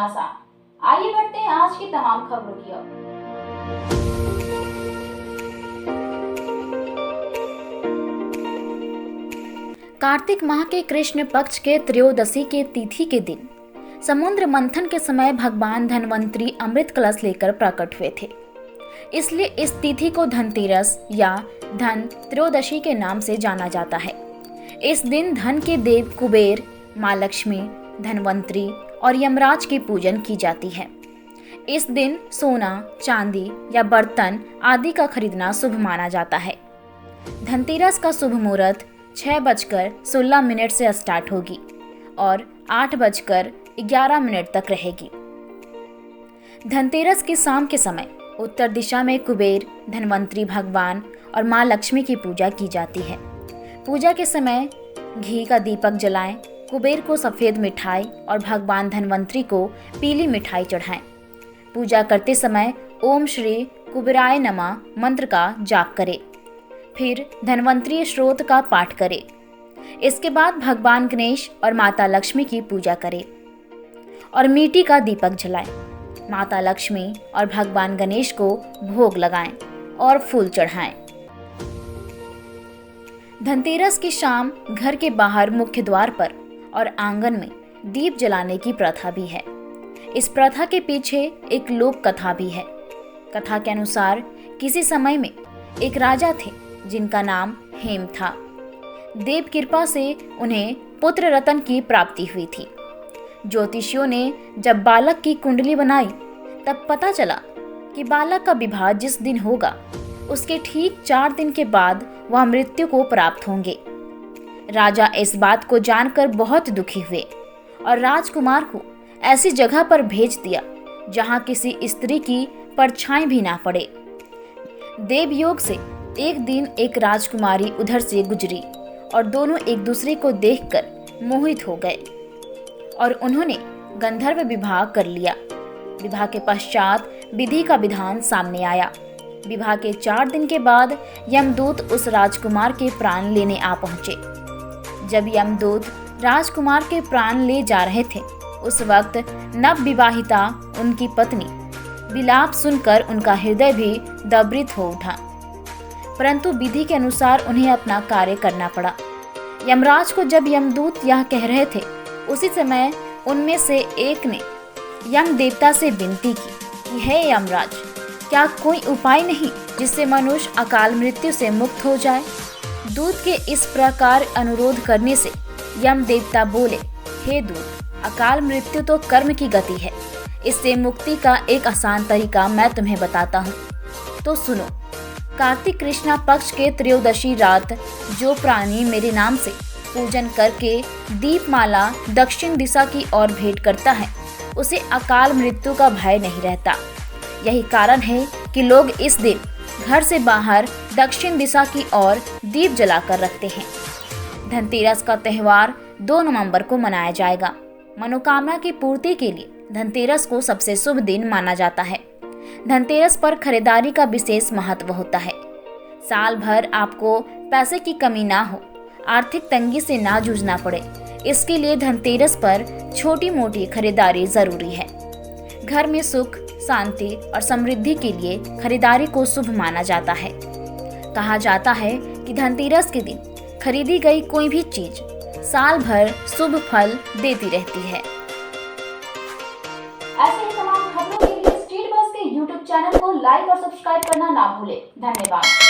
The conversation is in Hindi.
आसान। आइए बढ़ते हैं आज की तमाम खबरों की ओर। कार्तिक माह के कृष्ण पक्ष के त्रयोदशी के तिथि के दिन समुद्र मंथन के समय भगवान धन्वंतरी अमृत कलश लेकर प्रकट हुए थे। इसलिए इस तिथि को धनतेरस या धन त्रयोदशी के नाम से जाना जाता है। इस दिन धन के देव कुबेर, माँ लक्ष्मी, धन्वंतरी और यमराज की पूजन की जाती है। इस दिन सोना, चांदी या बर्तन आदि का खरीदना शुभ माना जाता है। धनतेरस का शुभ मुहूर्त 6:16 से स्टार्ट होगी और 8:11 तक रहेगी। धनतेरस की शाम के समय उत्तर दिशा में कुबेर, धन्वंतरी भगवान और माँ लक्ष्मी की पूजा की जाती है। पूजा के समय घी का दीपक जलाएं, कुबेर को सफ़ेद मिठाई और भगवान धन्वंतरी को पीली मिठाई चढ़ाएं। पूजा करते समय ओम श्री कुबेराय नमः मंत्र का जाप करें। फिर धन्वंतरी श्रोत का पाठ करें। इसके बाद भगवान गणेश और माता लक्ष्मी की पूजा करें और मिट्टी का दीपक जलाएं। माता लक्ष्मी और भगवान गणेश को भोग लगाएं और फूल चढ़ाएं। धनतेरस की शाम घर के बाहर मुख्य द्वार पर और आंगन में दीप जलाने की प्रथा भी है। इस प्रथा के पीछे एक लोक कथा भी है। कथा के अनुसार किसी समय में एक राजा थे जिनका नाम हेम था। देव कृपा से उन्हें पुत्र रत्न की प्राप्ति हुई थी। ज्योतिषियों ने जब बालक की कुंडली बनाई तब पता चला कि बालक का विवाह जिस दिन होगा उसके ठीक 4 दिन के बाद वह मृत्यु को प्राप्त होंगे। राजा इस बात को जानकर बहुत दुखी हुए और राजकुमार को ऐसी जगह पर भेज दिया जहां किसी स्त्री की परछाई भी ना पड़े। देवयोग से एक दिन एक राजकुमारी उधर से गुजरी और दोनों एक दूसरे को देखकर मोहित हो गए और उन्होंने गंधर्व विवाह कर लिया। विवाह के पश्चात विधि का विधान सामने आया। विवाह के 4 दिन के बाद यमदूत उस राजकुमार के प्राण लेने आ पहुंचे। जब यमदूत राजकुमार के प्राण ले जा रहे थे उस वक्त नव विवाहिता उनकी पत्नी विलाप सुनकर उनका हृदय भी द्रवित हो उठा, परंतु विधि के अनुसार उन्हें अपना कार्य करना पड़ा। यमराज को जब यमदूत यह कह रहे थे उसी समय उनमें से एक ने यम देवता से विनती की कि हे यमराज, क्या कोई उपाय नहीं जिससे मनुष्य अकाल मृत्यु से मुक्त हो जाए। दूत के इस प्रकार अनुरोध करने से यम देवता बोले, हे दूत, अकाल मृत्यु तो कर्म की गति है। इससे मुक्ति का एक आसान तरीका मैं तुम्हें बताता हूँ, तो सुनो। कार्तिक कृष्णा पक्ष के त्रयोदशी रात जो प्राणी मेरे नाम से पूजन करके दीपमाला दक्षिण दिशा की ओर भेंट करता है उसे अकाल मृत्यु का भय नहीं रहता। यही कारण है कि लोग इस दिन घर से बाहर दक्षिण दिशा की ओर दीप जलाकर रखते हैं। धनतेरस का त्यौहार 2 नवंबर को मनाया जाएगा। मनोकामना की पूर्ति के लिए धनतेरस को सबसे शुभ दिन माना जाता है। धनतेरस पर खरीदारी का विशेष महत्व होता है। साल भर आपको पैसे की कमी ना हो, आर्थिक तंगी से ना जूझना पड़े, इसके लिए धनतेरस पर छोटी मोटी खरीदारी जरूरी है। घर में सुख, शांति और समृद्धि के लिए खरीदारी को शुभ माना जाता है। कहा जाता है कि धनतेरस के दिन खरीदी गई कोई भी चीज साल भर शुभ फल देती रहती है। ऐसे ही तमाम खबरों के लिए स्ट्रीट बस के YouTube चैनल को लाइक और सब्सक्राइब करना ना भूलें। धन्यवाद।